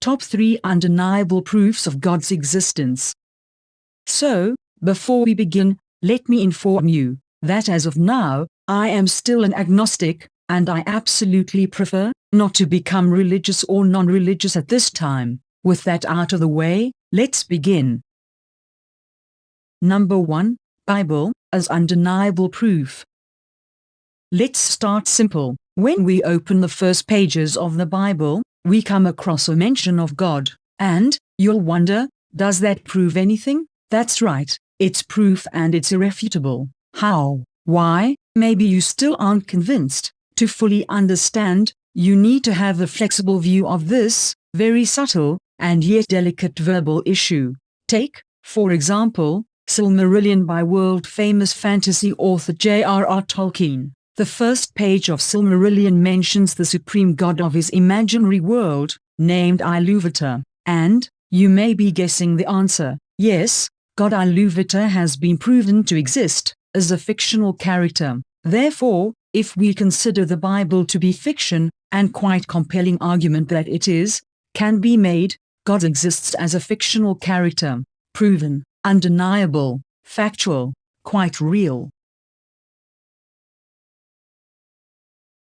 Top 3 undeniable proofs of God's existence. So, before we begin, let me inform you that as of now, I am still an agnostic, and I absolutely prefer not to become religious or non-religious at this time. With that out of the way, let's begin. Number 1. Bible as undeniable proof. Let's start simple. When we open the first pages of the Bible, we come across a mention of God, and you'll wonder, does that prove anything? That's right, it's proof and it's irrefutable. How? Why? Maybe you still aren't convinced. To fully understand, you need to have a flexible view of this very subtle and yet delicate verbal issue. Take, for example, Silmarillion by world-famous fantasy author J.R.R. Tolkien. The first page of Silmarillion mentions the supreme god of his imaginary world, named Iluvatar, and you may be guessing the answer. Yes, God Iluvatar has been proven to exist as a fictional character. Therefore, if we consider the Bible to be fiction, and quite compelling argument that it is, can be made, God exists as a fictional character. Proven, undeniable, factual, quite real.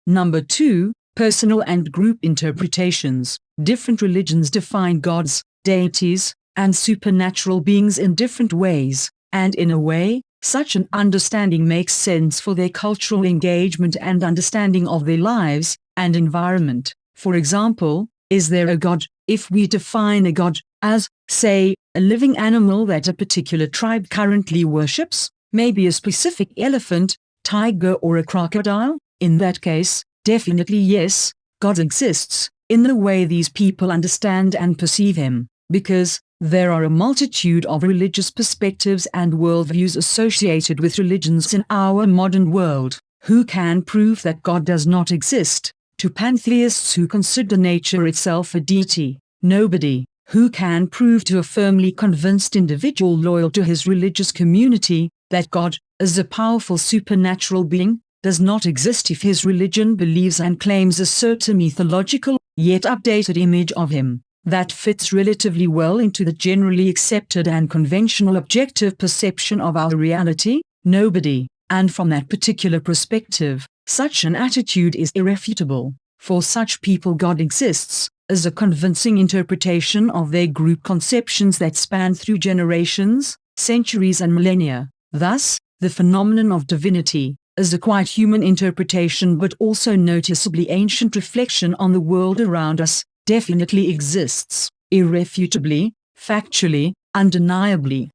Number 2. Personal and group interpretations. Different religions define gods, deities, and supernatural beings in different ways, and in a way, such an understanding makes sense for their cultural engagement and understanding of their lives and environment. For example, is there a god? If we define a god as, say, a living animal that a particular tribe currently worships, maybe a specific elephant, tiger or a crocodile, in that case, definitely yes, God exists, in the way these people understand and perceive him, because there are a multitude of religious perspectives and worldviews associated with religions in our modern world. Who can prove that God does not exist? To pantheists who consider nature itself a deity, nobody. Who can prove to a firmly convinced individual loyal to his religious community that God, as a powerful supernatural being, does not exist if his religion believes and claims a certain mythological, yet updated image of him that fits relatively well into the generally accepted and conventional objective perception of our reality? Nobody. And from that particular perspective, such an attitude is irrefutable. For such people, God exists as a convincing interpretation of their group conceptions that span through generations, centuries and millennia. Thus, the phenomenon of divinity, as a quite human interpretation but also noticeably ancient reflection on the world around us, definitely exists, irrefutably, factually, undeniably.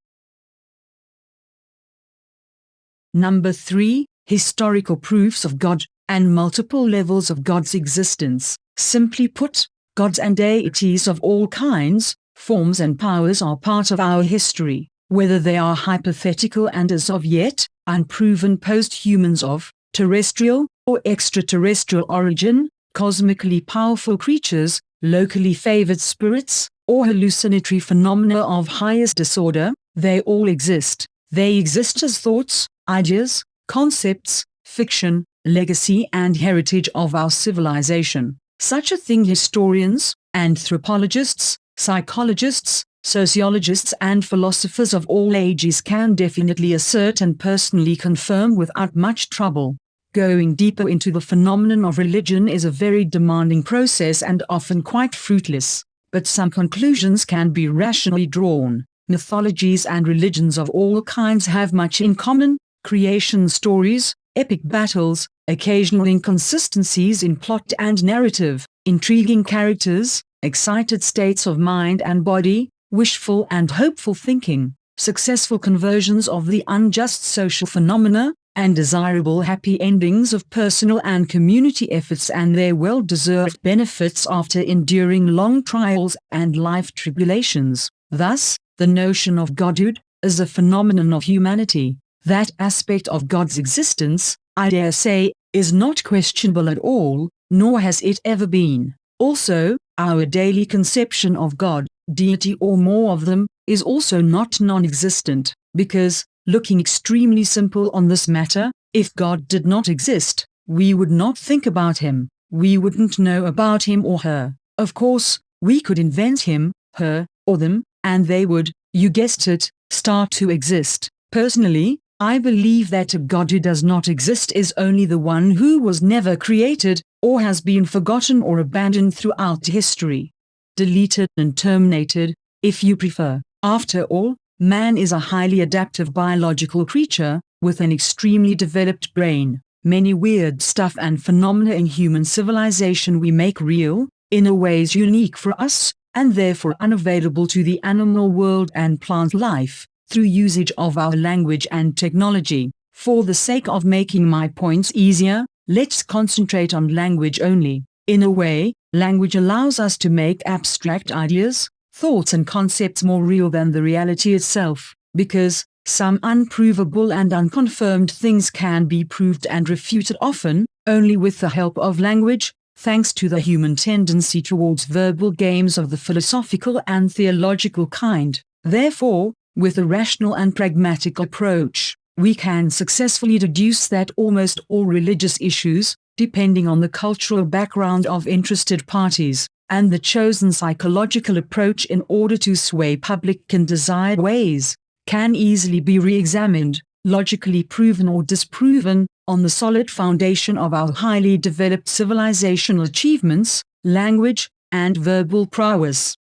Number 3. Historical proofs of God, and multiple levels of God's existence. Simply put, gods and deities of all kinds, forms and powers are part of our history, whether they are hypothetical and as of yet, unproven post-humans of terrestrial or extraterrestrial origin, cosmically powerful creatures, locally favored spirits, or hallucinatory phenomena of highest disorder, they all exist. They exist as thoughts, ideas, concepts, fiction, legacy and heritage of our civilization. Such a thing historians, anthropologists, psychologists, sociologists and philosophers of all ages can definitely assert and personally confirm without much trouble. Going deeper into the phenomenon of religion is a very demanding process and often quite fruitless, but some conclusions can be rationally drawn. Mythologies and religions of all kinds have much in common: creation stories, epic battles, occasional inconsistencies in plot and narrative, intriguing characters, excited states of mind and body, wishful and hopeful thinking, successful conversions of the unjust social phenomena, and desirable happy endings of personal and community efforts and their well-deserved benefits after enduring long trials and life tribulations. Thus, the notion of godhood, as a phenomenon of humanity, that aspect of God's existence, I dare say, is not questionable at all, nor has it ever been. Also, our daily conception of God, deity or more of them, is also not non-existent, because, looking extremely simple on this matter, if God did not exist, we would not think about him, we wouldn't know about him or her. Of course, we could invent him, her, or them, and they would, you guessed it, start to exist. Personally, I believe that a God who does not exist is only the one who was never created, or has been forgotten or abandoned throughout history. Deleted and terminated, if you prefer. After all, man is a highly adaptive biological creature, with an extremely developed brain. Many weird stuff and phenomena in human civilization we make real, in a ways unique for us, and therefore unavailable to the animal world and plant life, through usage of our language and technology. For the sake of making my points easier, let's concentrate on language only. In a way, language allows us to make abstract ideas, thoughts and concepts more real than the reality itself, because some unprovable and unconfirmed things can be proved and refuted often, only with the help of language, thanks to the human tendency towards verbal games of the philosophical and theological kind. Therefore, with a rational and pragmatic approach, we can successfully deduce that almost all religious issues, depending on the cultural background of interested parties, and the chosen psychological approach in order to sway public in desired ways, can easily be re-examined, logically proven or disproven, on the solid foundation of our highly developed civilizational achievements, language, and verbal prowess.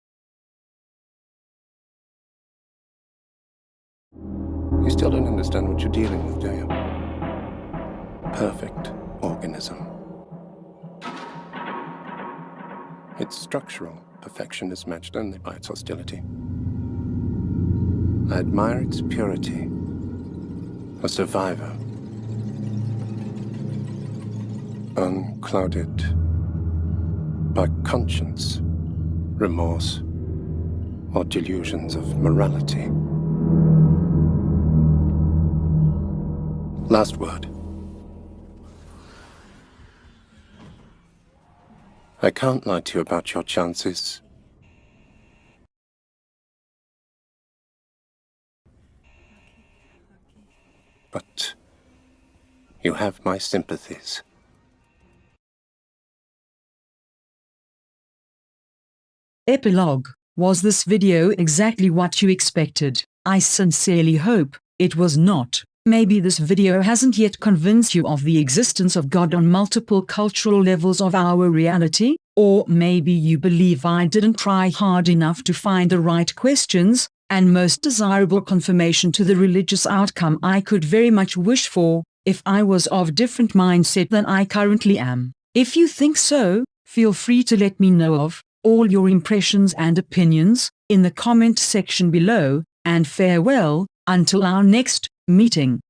You still don't understand what you're dealing with, do you? Perfect organism. Its structural perfection is matched only by its hostility. I admire its purity. A survivor. Unclouded by conscience, remorse, or delusions of morality. Last word. I can't lie to you about your chances. But you have my sympathies. Epilogue. Was this video exactly what you expected? I sincerely hope it was not. Maybe this video hasn't yet convinced you of the existence of God on multiple cultural levels of our reality, or maybe you believe I didn't try hard enough to find the right questions, and most desirable confirmation to the religious outcome I could very much wish for, if I was of different mindset than I currently am. If you think so, feel free to let me know of all your impressions and opinions in the comment section below, and farewell until our next meeting.